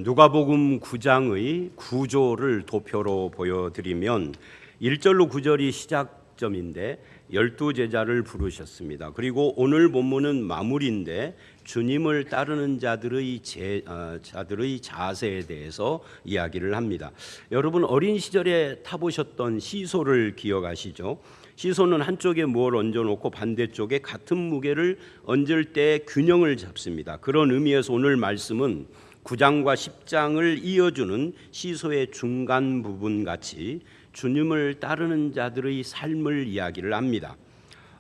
누가복음 9장의 구조를 도표로 보여드리면 1절로 9절이 시작점인데 12제자를 부르셨습니다. 그리고 오늘 본문은 마무리인데 주님을 따르는 자들의 자세에 대해서 이야기를 합니다. 여러분 어린 시절에 타보셨던 시소를 기억하시죠? 시소는 한쪽에 뭘 얹어놓고 반대쪽에 같은 무게를 얹을 때 균형을 잡습니다. 그런 의미에서 오늘 말씀은 9장과 10장을 이어주는 시소의 중간 부분 같이 주님을 따르는 자들의 삶을 이야기를 합니다.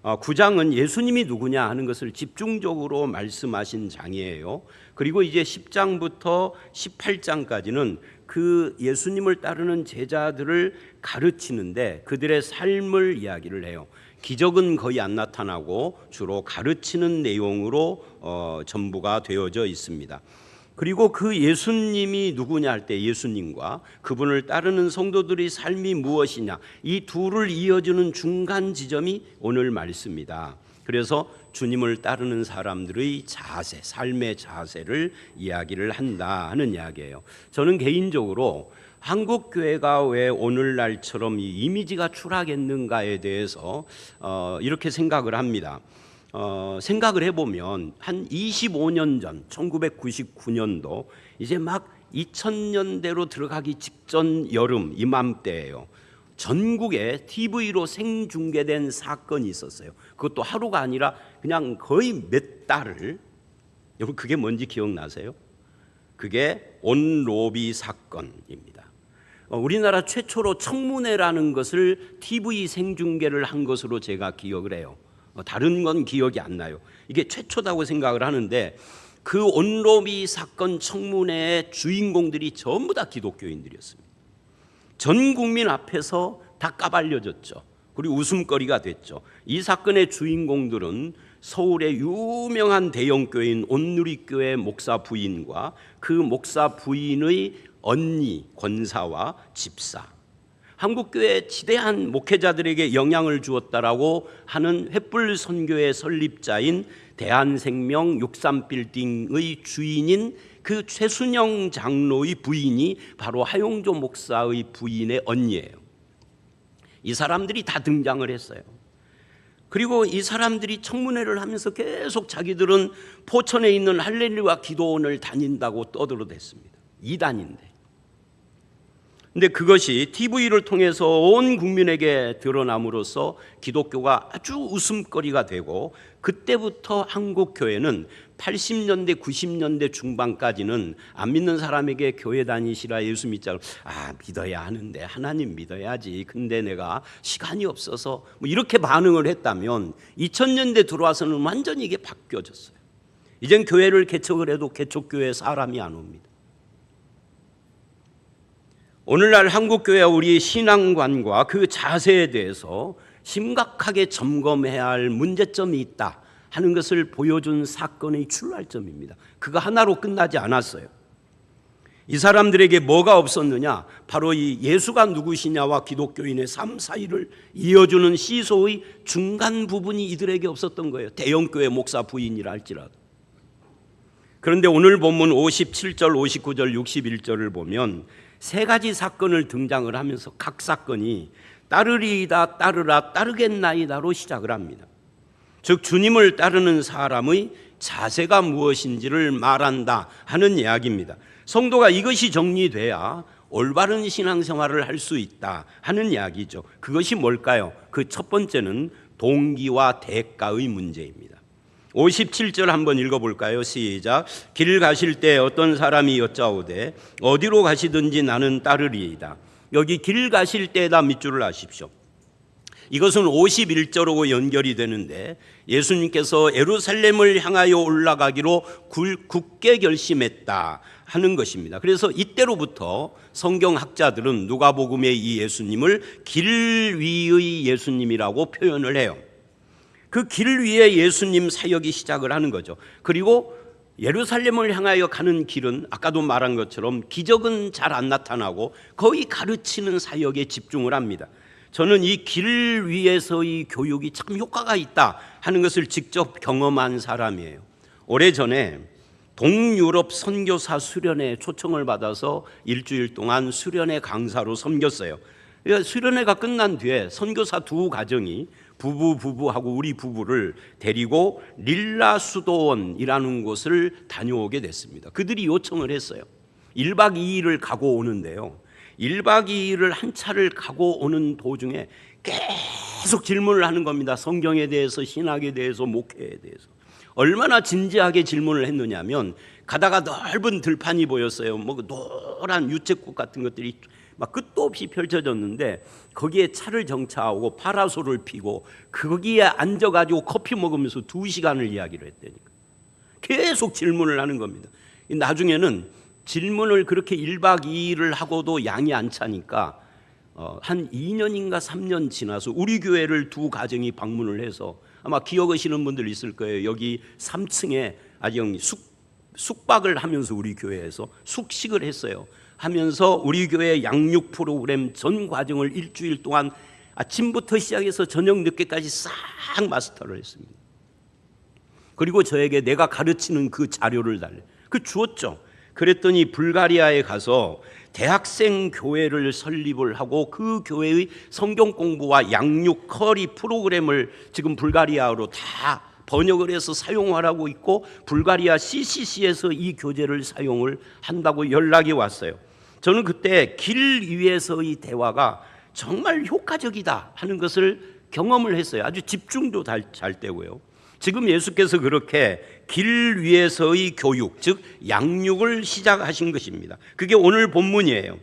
9장은 예수님이 누구냐 하는 것을 집중적으로 말씀하신 장이에요. 그리고 이제 10장부터 18장까지는 그 예수님을 따르는 제자들을 가르치는데 그들의 삶을 이야기를 해요. 기적은 거의 안 나타나고 주로 가르치는 내용으로 전부가 되어져 있습니다. 그리고 그 예수님이 누구냐 할 때 예수님과 그분을 따르는 성도들의 삶이 무엇이냐, 이 둘을 이어주는 중간 지점이 오늘 말씀입니다. 그래서 주님을 따르는 사람들의 자세, 삶의 자세를 이야기를 한다 하는 이야기예요. 저는 개인적으로 한국 교회가 왜 오늘날처럼 이 이미지가 추락했는가에 대해서 이렇게 생각을 합니다. 생각을 해보면 한 25년 전 1999년도 이제 막 2000년대로 들어가기 직전 여름 이맘때예요. 전국에 TV로 생중계된 사건이 있었어요. 그것도 하루가 아니라 그냥 거의 몇 달을. 여러분 그게 뭔지 기억나세요? 그게 온로비 사건입니다. 우리나라 최초로 청문회라는 것을 TV 생중계를 한 것으로 제가 기억을 해요. 다른 건 기억이 안 나요. 이게 최초다고 생각을 하는데 그 온로비 사건 청문회의 주인공들이 전부 다 기독교인들이었습니다. 전 국민 앞에서 다 까발려졌죠. 그리고 웃음거리가 됐죠. 이 사건의 주인공들은 서울의 유명한 대형교회인 온누리교회 목사 부인과 그 목사 부인의 언니 권사와 집사, 한국교회 지대한 목회자들에게 영향을 주었다라고 하는 횃불 선교의 설립자인 대한생명 63빌딩의 주인인 그 최순영 장로의 부인이 바로 하용조 목사의 부인의 언니예요. 이 사람들이 다 등장을 했어요. 그리고 이 사람들이 청문회를 하면서 계속 자기들은 포천에 있는 할렐루야 기도원을 다닌다고 떠들어댔습니다. 이단인데. 근데 그것이 TV를 통해서 온 국민에게 드러남으로써 기독교가 아주 웃음거리가 되고 그때부터 한국 교회는 80년대 90년대 중반까지는 안 믿는 사람에게 교회 다니시라 예수 믿자고 믿어야 하는데 하나님 믿어야지 근데 내가 시간이 없어서 뭐 이렇게 반응을 했다면 2000년대 들어와서는 완전히 이게 바뀌어졌어요. 이젠 교회를 개척을 해도 개척교회에 사람이 안 옵니다. 오늘날 한국교회와 우리의 신앙관과 그 자세에 대해서 심각하게 점검해야 할 문제점이 있다 하는 것을 보여준 사건의 출발점입니다. 그거 하나로 끝나지 않았어요. 이 사람들에게 뭐가 없었느냐? 바로 이 예수가 누구시냐와 기독교인의 삶 사이를 이어주는 시소의 중간 부분이 이들에게 없었던 거예요. 대형교회 목사 부인이라 할지라도. 그런데 오늘 본문 57절, 59절, 61절을 보면 세 가지 사건을 등장을 하면서 각 사건이 따르리이다, 따르라, 따르겠나이다로 시작을 합니다. 즉 주님을 따르는 사람의 자세가 무엇인지를 말한다 하는 이야기입니다. 성도가 이것이 정리돼야 올바른 신앙생활을 할 수 있다 하는 이야기죠. 그것이 뭘까요? 그 첫 번째는 동기와 대가의 문제입니다. 57절 한번 읽어볼까요? 시작. 길 가실 때 어떤 사람이 여짜오되 어디로 가시든지 나는 따르리이다. 여기 길 가실 때다 밑줄을 하십시오. 이것은 51절하고 연결이 되는데 예수님께서 예루살렘을 향하여 올라가기로 굳게 결심했다 하는 것입니다. 그래서 이때로부터 성경학자들은 누가복음의 이 예수님을 길 위의 예수님이라고 표현을 해요. 그 길 위에 예수님 사역이 시작을 하는 거죠. 그리고 예루살렘을 향하여 가는 길은 아까도 말한 것처럼 기적은 잘 안 나타나고 거의 가르치는 사역에 집중을 합니다. 저는 이 길 위에서의 교육이 참 효과가 있다 하는 것을 직접 경험한 사람이에요. 오래전에 동유럽 선교사 수련회 초청을 받아서 일주일 동안 수련회 강사로 섬겼어요. 수련회가 끝난 뒤에 선교사 두 가정이 부부하고 우리 부부를 데리고 릴라 수도원이라는 곳을 다녀오게 됐습니다. 그들이 요청을 했어요. 1박 2일을 가고 오는데요, 1박 2일을 한 차를 가고 오는 도중에 계속 질문을 하는 겁니다. 성경에 대해서, 신학에 대해서, 목회에 대해서. 얼마나 진지하게 질문을 했느냐면, 가다가 넓은 들판이 보였어요. 뭐 노란 유채꽃 같은 것들이 막 끝도 없이 펼쳐졌는데, 거기에 차를 정차하고 파라솔을 피고 거기에 앉아가지고 커피 먹으면서 2시간을 이야기를 했다니까. 계속 질문을 하는 겁니다. 나중에는 질문을 그렇게 1박 2일을 하고도 양이 안 차니까 한 2년인가 3년 지나서 우리 교회를 두 가정이 방문을 해서, 아마 기억하시는 분들 있을 거예요. 여기 3층에 아주 숙박을 하면서 우리 교회에서 숙식을 했어요. 하면서 우리 교회 양육 프로그램 전 과정을 일주일 동안 아침부터 시작해서 저녁 늦게까지 싹 마스터를 했습니다. 그리고 저에게 내가 가르치는 그 자료를 주었죠. 그랬더니 불가리아에 가서 대학생 교회를 설립을 하고 그 교회의 성경 공부와 양육 커리 프로그램을 지금 불가리아어로 다 번역을 해서 사용하라고 있고, 불가리아 CCC에서 이 교재를 사용을 한다고 연락이 왔어요. 저는 그때 길 위에서의 대화가 정말 효과적이다 하는 것을 경험을 했어요. 아주 집중도 잘 되고요. 지금 예수께서 그렇게 길 위에서의 교육, 즉 양육을 시작하신 것입니다. 그게 오늘 본문이에요.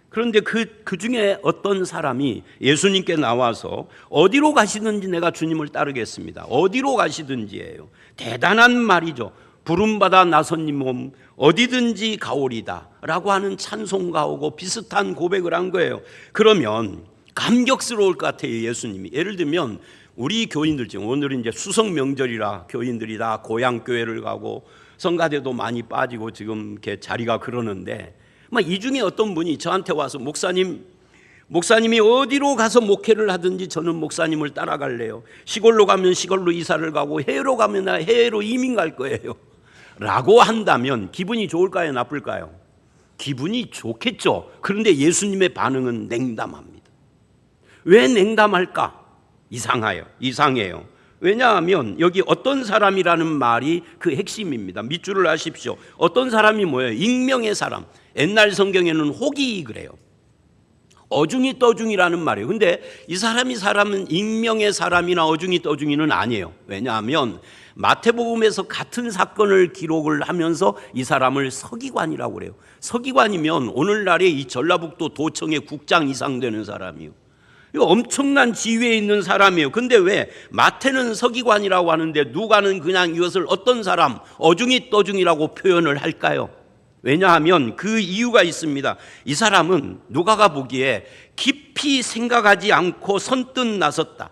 그런데 그 중에 어떤 사람이 예수님께 나와서 어디로 가시든지 내가 주님을 따르겠습니다. 어디로 가시든지예요. 대단한 말이죠. 부름받아 나선 이 몸 어디든지 가오리다 라고 하는 찬송가하고 비슷한 고백을 한 거예요. 그러면 감격스러울 것 같아요. 예수님이 예를 들면 우리 교인들 지금 오늘은 이제 수석 명절이라 교인들이 다 고향 교회를 가고 성가대도 많이 빠지고 지금 이렇게 자리가 그러는데, 이 중에 어떤 분이 저한테 와서 목사님이 어디로 가서 목회를 하든지 저는 목사님을 따라갈래요. 시골로 가면 시골로 이사를 가고 해외로 가면 해외로 이민 갈 거예요 라고 한다면 기분이 좋을까요, 나쁠까요? 기분이 좋겠죠. 그런데 예수님의 반응은 냉담합니다. 왜 냉담할까? 이상해요. 왜냐하면 여기 어떤 사람이라는 말이 그 핵심입니다. 밑줄을 하십시오. 어떤 사람이 뭐예요? 익명의 사람. 옛날 성경에는 혹이 그래요. 어중이 떠중이라는 말이에요. 근데 이 사람은 익명의 사람이나 어중이 떠중이는 아니에요. 왜냐하면 마태복음에서 같은 사건을 기록을 하면서 이 사람을 서기관이라고 그래요. 서기관이면 오늘날의 이 전라북도 도청의 국장 이상 되는 사람이에요. 이거 엄청난 지위에 있는 사람이에요. 근데 왜 마태는 서기관이라고 하는데 누가는 그냥 이것을 어떤 사람, 어중이 떠중이라고 표현을 할까요? 왜냐하면 그 이유가 있습니다. 이 사람은 누가가 보기에 깊이 생각하지 않고 선뜻 나섰다.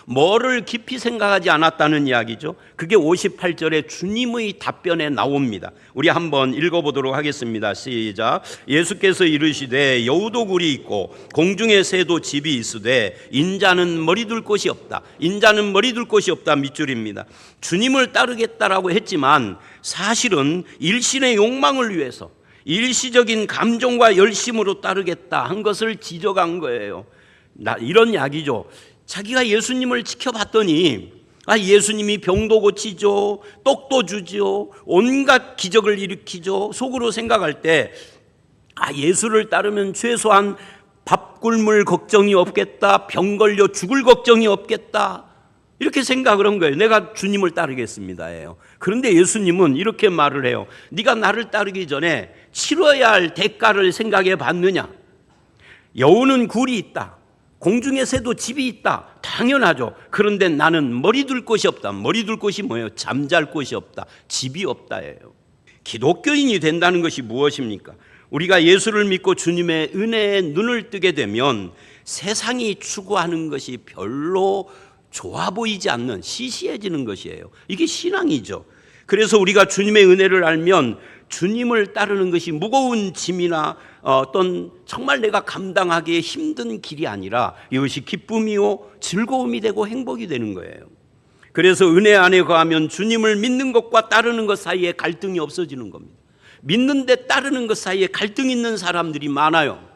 뭐를 깊이 생각하지 않았다는 이야기죠. 그게 58절에 주님의 답변에 나옵니다. 우리 한번 읽어보도록 하겠습니다. 시작. 예수께서 이르시되 여우도 굴이 있고 공중의 새도 집이 있으되 인자는 머리 둘 곳이 없다. 인자는 머리 둘 곳이 없다. 밑줄입니다. 주님을 따르겠다라고 했지만 사실은 일신의 욕망을 위해서 일시적인 감정과 열심으로 따르겠다 한 것을 지적한 거예요. 이런 이야기죠. 자기가 예수님을 지켜봤더니 예수님이 병도 고치죠, 떡도 주죠, 온갖 기적을 일으키죠. 속으로 생각할 때 예수를 따르면 최소한 밥 굶을 걱정이 없겠다, 병 걸려 죽을 걱정이 없겠다, 이렇게 생각을 한 거예요. 내가 주님을 따르겠습니다예요. 그런데 예수님은 이렇게 말을 해요. 네가 나를 따르기 전에 치러야 할 대가를 생각해 봤느냐? 여우는 굴이 있다, 공중의 새도 집이 있다. 당연하죠. 그런데 나는 머리 둘 곳이 없다. 머리 둘 곳이 뭐예요? 잠잘 곳이 없다. 집이 없다예요. 기독교인이 된다는 것이 무엇입니까? 우리가 예수를 믿고 주님의 은혜에 눈을 뜨게 되면 세상이 추구하는 것이 별로 좋아 보이지 않는, 시시해지는 것이에요. 이게 신앙이죠. 그래서 우리가 주님의 은혜를 알면 주님을 따르는 것이 무거운 짐이나 어떤 정말 내가 감당하기에 힘든 길이 아니라 이것이 기쁨이요 즐거움이 되고 행복이 되는 거예요. 그래서 은혜 안에 거하면 주님을 믿는 것과 따르는 것 사이에 갈등이 없어지는 겁니다. 믿는데 따르는 것 사이에 갈등 있는 사람들이 많아요.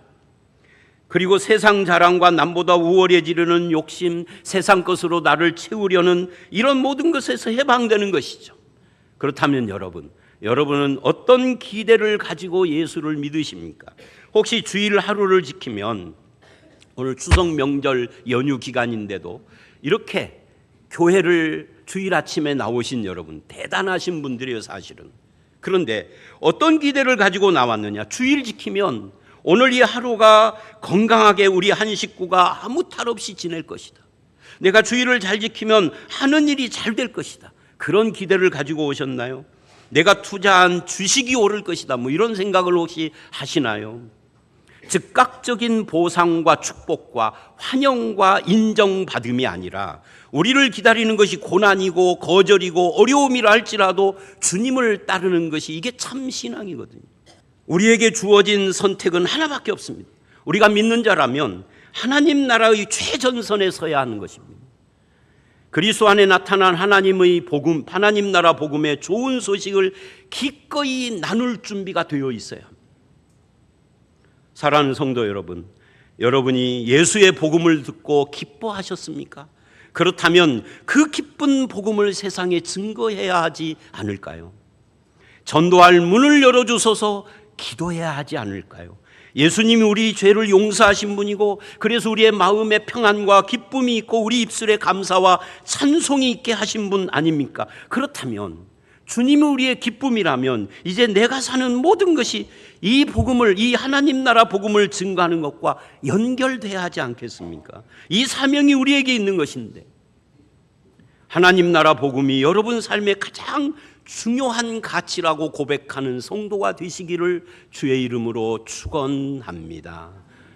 그리고 세상 자랑과 남보다 우월해지려는 욕심, 세상 것으로 나를 채우려는 이런 모든 것에서 해방되는 것이죠. 그렇다면 여러분은 어떤 기대를 가지고 예수를 믿으십니까? 혹시 주일 하루를 지키면, 오늘 추석 명절 연휴 기간인데도 이렇게 교회를 주일 아침에 나오신 여러분, 대단하신 분들이에요, 사실은. 그런데 어떤 기대를 가지고 나왔느냐? 주일 지키면 오늘 이 하루가 건강하게 우리 한 식구가 아무 탈 없이 지낼 것이다. 내가 주일을 잘 지키면 하는 일이 잘 될 것이다. 그런 기대를 가지고 오셨나요? 내가 투자한 주식이 오를 것이다. 이런 생각을 혹시 하시나요? 즉각적인 보상과 축복과 환영과 인정받음이 아니라 우리를 기다리는 것이 고난이고 거절이고 어려움이라 할지라도 주님을 따르는 것이, 이게 참 신앙이거든요. 우리에게 주어진 선택은 하나밖에 없습니다. 우리가 믿는 자라면 하나님 나라의 최전선에 서야 하는 것입니다. 그리스도 안에 나타난 하나님의 복음, 하나님 나라 복음의 좋은 소식을 기꺼이 나눌 준비가 되어 있어요. 사랑하는 성도 여러분, 여러분이 예수의 복음을 듣고 기뻐하셨습니까? 그렇다면 그 기쁜 복음을 세상에 증거해야 하지 않을까요? 전도할 문을 열어주소서 기도해야 하지 않을까요? 예수님이 우리 죄를 용서하신 분이고, 그래서 우리의 마음에 평안과 기쁨이 있고 우리 입술에 감사와 찬송이 있게 하신 분 아닙니까? 그렇다면 주님이 우리의 기쁨이라면 이제 내가 사는 모든 것이 이 복음을, 이 하나님 나라 복음을 증거하는 것과 연결돼야 하지 않겠습니까? 이 사명이 우리에게 있는 것인데, 하나님 나라 복음이 여러분 삶의 가장 중요한 가치라고 고백하는 성도가 되시기를 주의 이름으로 축원합니다.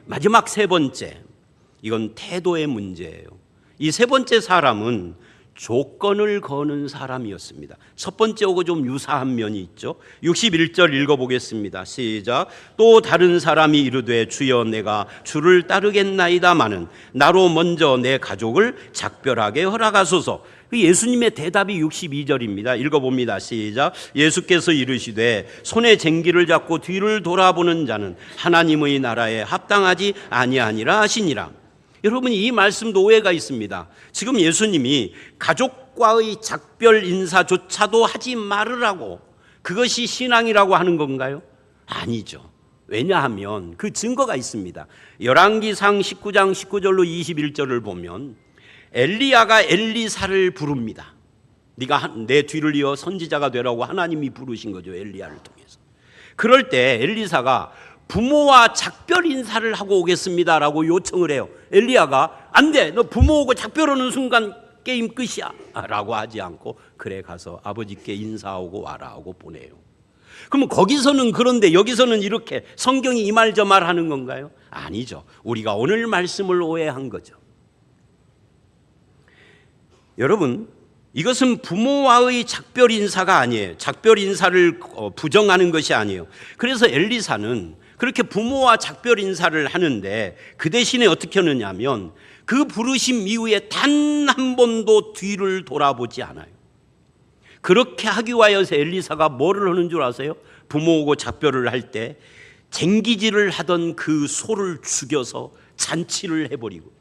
마지막 세 번째, 이건 태도의 문제예요. 이 세 번째 사람은 조건을 거는 사람이었습니다. 첫 번째하고 좀 유사한 면이 있죠. 61절 읽어보겠습니다. 시작. 또 다른 사람이 이르되 주여 내가 주를 따르겠나이다마는 나로 먼저 내 가족을 작별하게 허락하소서. 예수님의 대답이 62절입니다. 읽어봅니다. 시작. 예수께서 이르시되 손에 쟁기를 잡고 뒤를 돌아보는 자는 하나님의 나라에 합당하지 아니하니라 하시니라. 여러분, 이 말씀도 오해가 있습니다. 지금 예수님이 가족과의 작별 인사조차도 하지 말으라고, 그것이 신앙이라고 하는 건가요? 아니죠. 왜냐하면 그 증거가 있습니다. 열왕기상 19장 19절로 21절을 보면 엘리야가 엘리사를 부릅니다. 네가 내 뒤를 이어 선지자가 되라고 하나님이 부르신 거죠, 엘리야를 통해서. 그럴 때 엘리사가 부모와 작별 인사를 하고 오겠습니다라고 요청을 해요. 엘리야가 안 돼, 너 부모하고 작별하는 순간 게임 끝이야 라고 하지 않고, 그래 가서 아버지께 인사하고 와라 하고 보내요. 그러면 거기서는 그런데 여기서는 이렇게 성경이 이 말 저 말 하는 건가요? 아니죠. 우리가 오늘 말씀을 오해한 거죠. 여러분, 이것은 부모와의 작별 인사가 아니에요. 작별 인사를 부정하는 것이 아니에요. 그래서 엘리사는 그렇게 부모와 작별 인사를 하는데 그 대신에 어떻게 하느냐면 그 부르심 이후에 단 한 번도 뒤를 돌아보지 않아요. 그렇게 하기 위하여서 엘리사가 뭐를 하는 줄 아세요? 부모하고 작별을 할 때 쟁기질을 하던 그 소를 죽여서 잔치를 해버리고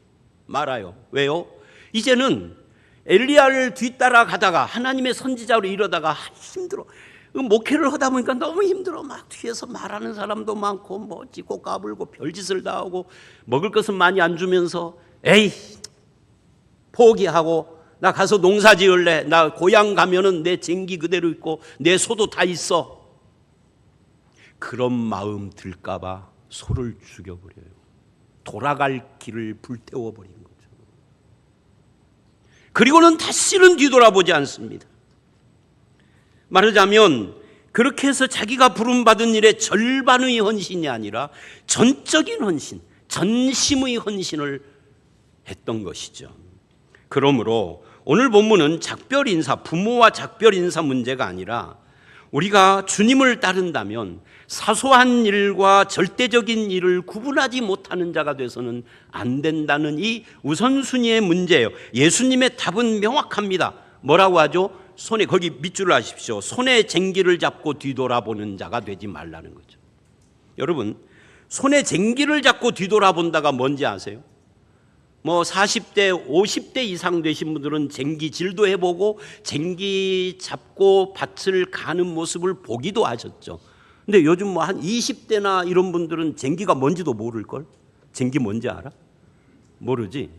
말아요. 왜요? 이제는 엘리야를 뒤따라 가다가 하나님의 선지자로 이러다가 힘들어. 목회를 하다 보니까 너무 힘들어. 막 뒤에서 말하는 사람도 많고 뭐 찌고 까불고 별짓을 다 하고 먹을 것은 많이 안 주면서 에이 포기하고 나 가서 농사 지을래. 나 고향 가면은 내 쟁기 그대로 있고 내 소도 다 있어. 그런 마음 들까 봐 소를 죽여버려요. 돌아갈 길을 불태워버린 거죠. 그리고는 다시는 뒤돌아보지 않습니다. 말하자면 그렇게 해서 자기가 부름받은 일의 절반의 헌신이 아니라 전적인 헌신, 전심의 헌신을 했던 것이죠. 그러므로 오늘 본문은 작별 인사, 부모와 작별 인사 문제가 아니라 우리가 주님을 따른다면 사소한 일과 절대적인 일을 구분하지 못하는 자가 돼서는 안 된다는 이 우선순위의 문제예요. 예수님의 답은 명확합니다. 뭐라고 하죠? 손에, 거기 밑줄을 하십시오. 손에 쟁기를 잡고 뒤돌아보는 자가 되지 말라는 거죠. 여러분, 손에 쟁기를 잡고 뒤돌아본다가 뭔지 아세요? 뭐 40대, 50대 이상 되신 분들은 쟁기질도 해보고 쟁기 잡고 밭을 가는 모습을 보기도 하셨죠. 근데 요즘 뭐 한 20대나 이런 분들은 쟁기가 뭔지도 모를걸? 쟁기 뭔지 알아? 모르지?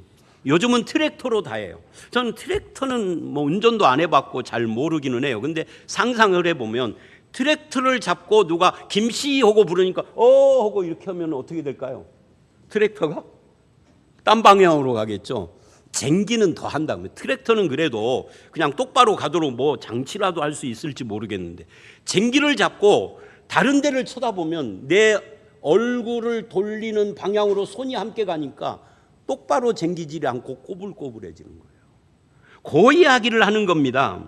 요즘은 트랙터로 다 해요. 저는 트랙터는 뭐 운전도 안 해봤고 잘 모르기는 해요. 근데 상상을 해보면 트랙터를 잡고 누가 김씨 하고 부르니까 하고 이렇게 하면 어떻게 될까요? 트랙터가 딴 방향으로 가겠죠. 쟁기는 더 한다면, 트랙터는 그래도 그냥 똑바로 가도록 뭐 장치라도 할 수 있을지 모르겠는데, 쟁기를 잡고 다른 데를 쳐다보면 내 얼굴을 돌리는 방향으로 손이 함께 가니까 똑바로 쟁기질이 않고 꼬불꼬불해지는 거예요. 그 이야기를 하는 겁니다.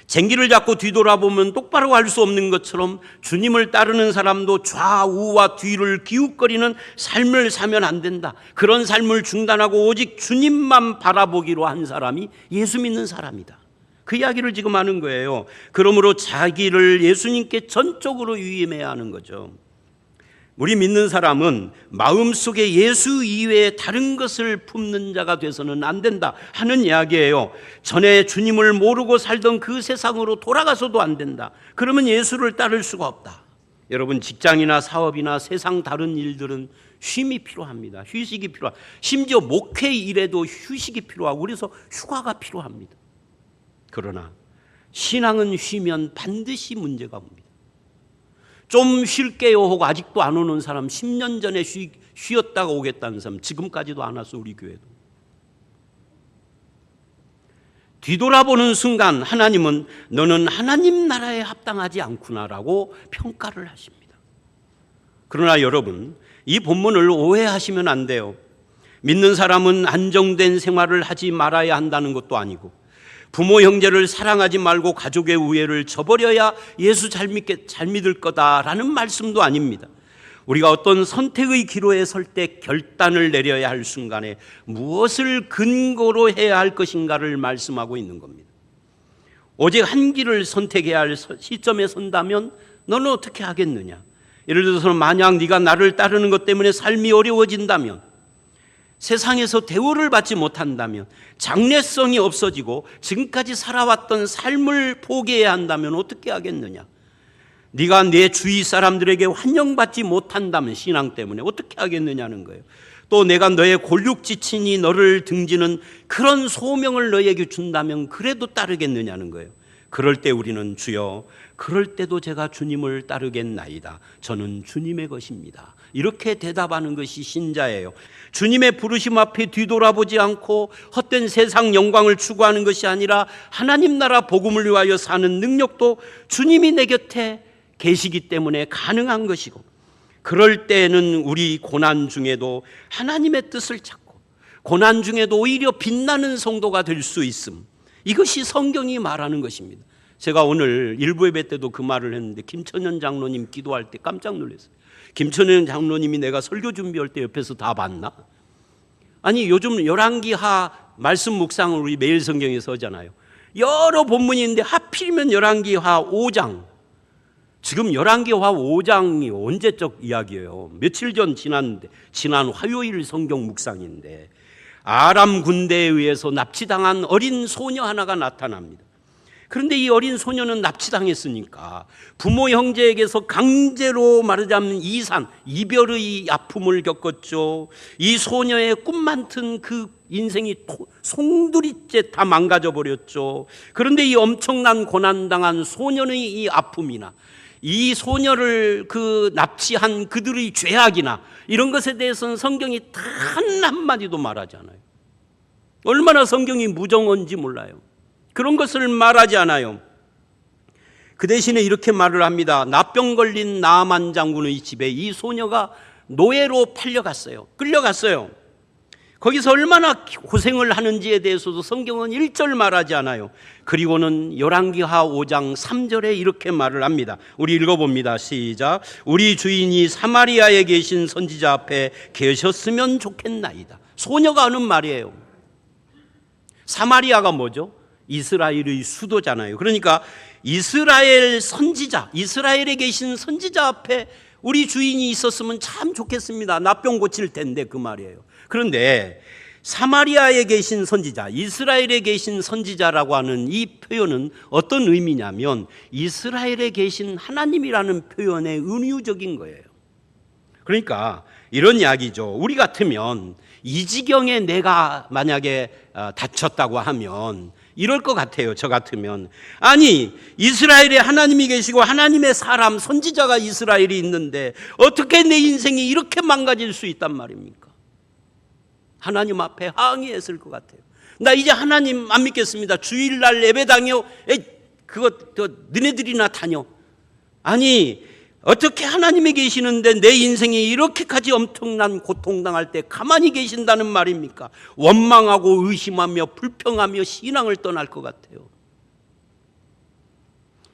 쟁기를 잡고 뒤돌아보면 똑바로 갈 수 없는 것처럼 주님을 따르는 사람도 좌우와 뒤를 기웃거리는 삶을 사면 안 된다. 그런 삶을 중단하고 오직 주님만 바라보기로 한 사람이 예수 믿는 사람이다. 그 이야기를 지금 하는 거예요. 그러므로 자기를 예수님께 전적으로 위임해야 하는 거죠. 우리 믿는 사람은 마음속에 예수 이외에 다른 것을 품는 자가 돼서는 안 된다 하는 이야기예요. 전에 주님을 모르고 살던 그 세상으로 돌아가서도 안 된다. 그러면 예수를 따를 수가 없다. 여러분, 직장이나 사업이나 세상 다른 일들은 쉼이 필요합니다. 휴식이 필요합니다. 심지어 목회 일에도 휴식이 필요하고 그래서 휴가가 필요합니다. 그러나 신앙은 쉬면 반드시 문제가 옵니다. 좀 쉴게요 하고 아직도 안 오는 사람, 10년 전에 쉬었다가 오겠다는 사람 지금까지도 안 왔어. 우리 교회도. 뒤돌아보는 순간 하나님은 너는 하나님 나라에 합당하지 않구나라고 평가를 하십니다. 그러나 여러분, 이 본문을 오해하시면 안 돼요. 믿는 사람은 안정된 생활을 하지 말아야 한다는 것도 아니고, 부모 형제를 사랑하지 말고 가족의 우애를 저버려야 예수 잘 믿을 거다라는 말씀도 아닙니다. 우리가 어떤 선택의 기로에 설 때 결단을 내려야 할 순간에 무엇을 근거로 해야 할 것인가를 말씀하고 있는 겁니다. 오직 한 길을 선택해야 할 시점에 선다면 너는 어떻게 하겠느냐? 예를 들어서 만약 네가 나를 따르는 것 때문에 삶이 어려워진다면, 세상에서 대우를 받지 못한다면, 장래성이 없어지고 지금까지 살아왔던 삶을 포기해야 한다면 어떻게 하겠느냐? 네가 내 주위 사람들에게 환영받지 못한다면, 신앙 때문에 어떻게 하겠느냐는 거예요. 또 내가 너의 골육지친이 너를 등지는 그런 소명을 너에게 준다면 그래도 따르겠느냐는 거예요. 그럴 때 우리는 주여, 그럴 때도 제가 주님을 따르겠나이다. 저는 주님의 것입니다. 이렇게 대답하는 것이 신자예요. 주님의 부르심 앞에 뒤돌아보지 않고 헛된 세상 영광을 추구하는 것이 아니라 하나님 나라 복음을 위하여 사는 능력도 주님이 내 곁에 계시기 때문에 가능한 것이고, 그럴 때는 우리 고난 중에도 하나님의 뜻을 찾고 고난 중에도 오히려 빛나는 성도가 될 수 있음, 이것이 성경이 말하는 것입니다. 제가 오늘 일부 예배 때도 그 말을 했는데 김천현 장로님 기도할 때 깜짝 놀랐어요. 김천현 장로님이 내가 설교 준비할 때 옆에서 다 봤나? 아니, 요즘 열왕기하 말씀 묵상을 우리 매일 성경에서 하잖아요. 여러 본문이 있는데 하필이면 열왕기하 5장, 지금 열왕기하 5장이 언제적 이야기예요? 며칠 전 지난 화요일 성경 묵상인데 아람 군대에 의해서 납치당한 어린 소녀 하나가 나타납니다. 그런데 이 어린 소녀는 납치당했으니까 부모 형제에게서 강제로 말하자면 이별의 아픔을 겪었죠. 이 소녀의 꿈 많던 그 인생이 송두리째 다 망가져 버렸죠. 그런데 이 엄청난 고난당한 소년의 이 아픔이나 이 소녀를 그 납치한 그들의 죄악이나 이런 것에 대해서는 성경이 단 한마디도 말하지 않아요. 얼마나 성경이 무정한지 몰라요. 그런 것을 말하지 않아요. 그 대신에 이렇게 말을 합니다. 나병 걸린 나아만 장군의 집에 이 소녀가 노예로 끌려갔어요. 거기서 얼마나 고생을 하는지에 대해서도 성경은 1절 말하지 않아요. 그리고는 열왕기하 5장 3절에 이렇게 말을 합니다. 우리 읽어봅니다. 시작. 우리 주인이 사마리아에 계신 선지자 앞에 계셨으면 좋겠나이다. 소녀가 하는 말이에요. 사마리아가 뭐죠? 이스라엘의 수도잖아요. 그러니까 이스라엘 선지자, 이스라엘에 계신 선지자 앞에 우리 주인이 있었으면 참 좋겠습니다. 나병 고칠 텐데 그 말이에요. 그런데 사마리아에 계신 선지자, 이스라엘에 계신 선지자라고 하는 이 표현은 어떤 의미냐면 이스라엘에 계신 하나님이라는 표현의 은유적인 거예요. 그러니까 이런 이야기죠. 우리 같으면 이 지경에 내가 만약에 다쳤다고 하면 이럴 것 같아요. 저 같으면. 아니, 이스라엘에 하나님이 계시고 하나님의 사람 선지자가 이스라엘이 있는데 어떻게 내 인생이 이렇게 망가질 수 있단 말입니까? 하나님 앞에 항의했을 것 같아요. 나 이제 하나님 안 믿겠습니다. 주일날 예배 다녀. 너네들이나 다녀. 아니, 어떻게 하나님이 계시는데 내 인생이 이렇게까지 엄청난 고통당할 때 가만히 계신다는 말입니까? 원망하고 의심하며 불평하며 신앙을 떠날 것 같아요.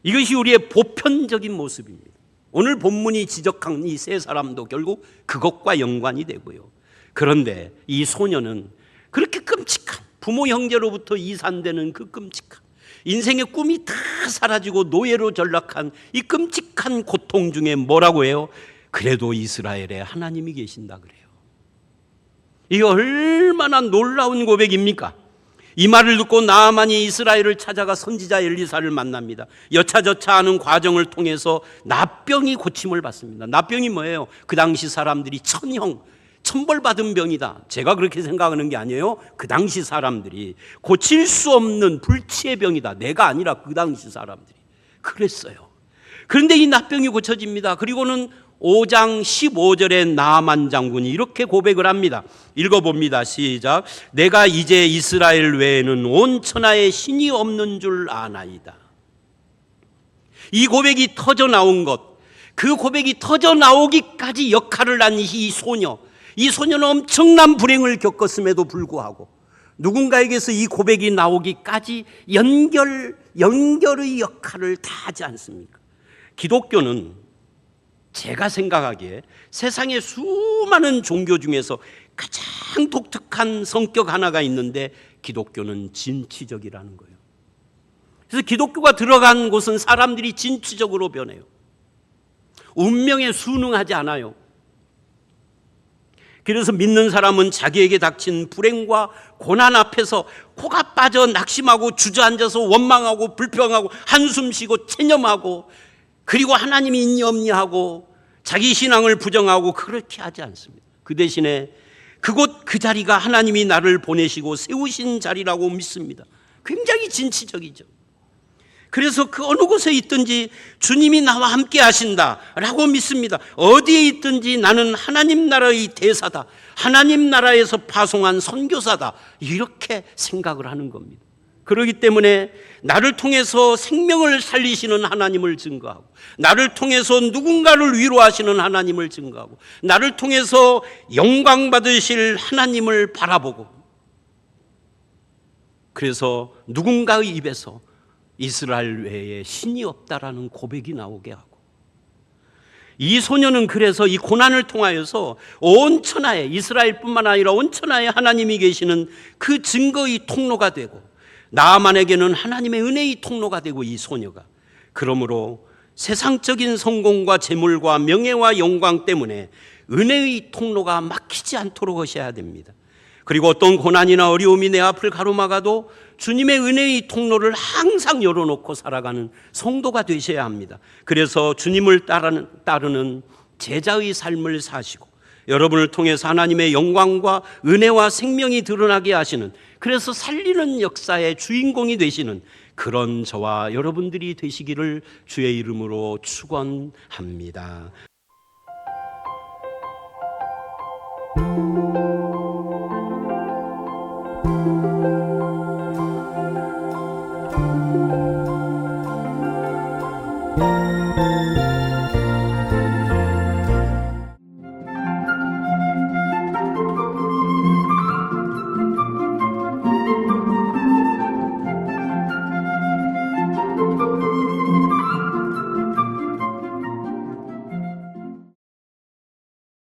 이것이 우리의 보편적인 모습입니다. 오늘 본문이 지적한 이 세 사람도 결국 그것과 연관이 되고요. 그런데 이 소녀는 그렇게 끔찍한 부모 형제로부터 이산되는 그 끔찍한 인생의 꿈이 다 사라지고 노예로 전락한 이 끔찍한 고통 중에 뭐라고 해요? 그래도 이스라엘에 하나님이 계신다 그래요. 이게 얼마나 놀라운 고백입니까? 이 말을 듣고 나아만이 이스라엘을 찾아가 선지자 엘리사를 만납니다. 여차저차하는 과정을 통해서 나병이 고침을 받습니다. 나병이 뭐예요? 그 당시 사람들이 천벌받은 병이다. 제가 그렇게 생각하는 게 아니에요. 그 당시 사람들이 고칠 수 없는 불치의 병이다. 내가 아니라 그 당시 사람들이 그랬어요. 그런데 이 나병이 고쳐집니다. 그리고는 5장 15절에 나아만 장군이 이렇게 고백을 합니다. 읽어봅니다. 시작. 내가 이제 이스라엘 외에는 온 천하에 신이 없는 줄 아나이다. 이 고백이 터져 나온 것, 그 고백이 터져 나오기까지 역할을 한 이 소녀, 이 소녀는 엄청난 불행을 겪었음에도 불구하고 누군가에게서 이 고백이 나오기까지 연결의 역할을 다 하지 않습니까? 기독교는 제가 생각하기에 세상의 수많은 종교 중에서 가장 독특한 성격 하나가 있는데 기독교는 진취적이라는 거예요. 그래서 기독교가 들어간 곳은 사람들이 진취적으로 변해요. 운명에 순응하지 않아요. 그래서 믿는 사람은 자기에게 닥친 불행과 고난 앞에서 코가 빠져 낙심하고 주저앉아서 원망하고 불평하고 한숨 쉬고 체념하고 그리고 하나님이 있니 없니 하고 자기 신앙을 부정하고 그렇게 하지 않습니다. 그 대신에 그곳 그 자리가 하나님이 나를 보내시고 세우신 자리라고 믿습니다. 굉장히 진취적이죠. 그래서 그 어느 곳에 있든지 주님이 나와 함께 하신다라고 믿습니다. 어디에 있든지 나는 하나님 나라의 대사다. 하나님 나라에서 파송한 선교사다. 이렇게 생각을 하는 겁니다. 그렇기 때문에 나를 통해서 생명을 살리시는 하나님을 증거하고 나를 통해서 누군가를 위로하시는 하나님을 증거하고 나를 통해서 영광 받으실 하나님을 바라보고 그래서 누군가의 입에서 이스라엘 외에 신이 없다라는 고백이 나오게 하고 이 소녀는 그래서 이 고난을 통하여서 온 천하에 이스라엘뿐만 아니라 온 천하에 하나님이 계시는 그 증거의 통로가 되고 나아만에게는 하나님의 은혜의 통로가 되고 이 소녀가 그러므로 세상적인 성공과 재물과 명예와 영광 때문에 은혜의 통로가 막히지 않도록 하셔야 됩니다. 그리고 어떤 고난이나 어려움이 내 앞을 가로막아도 주님의 은혜의 통로를 항상 열어놓고 살아가는 성도가 되셔야 합니다. 그래서 주님을 따르는 제자의 삶을 사시고 여러분을 통해서 하나님의 영광과 은혜와 생명이 드러나게 하시는 그래서 살리는 역사의 주인공이 되시는 그런 저와 여러분들이 되시기를 주의 이름으로 축원합니다.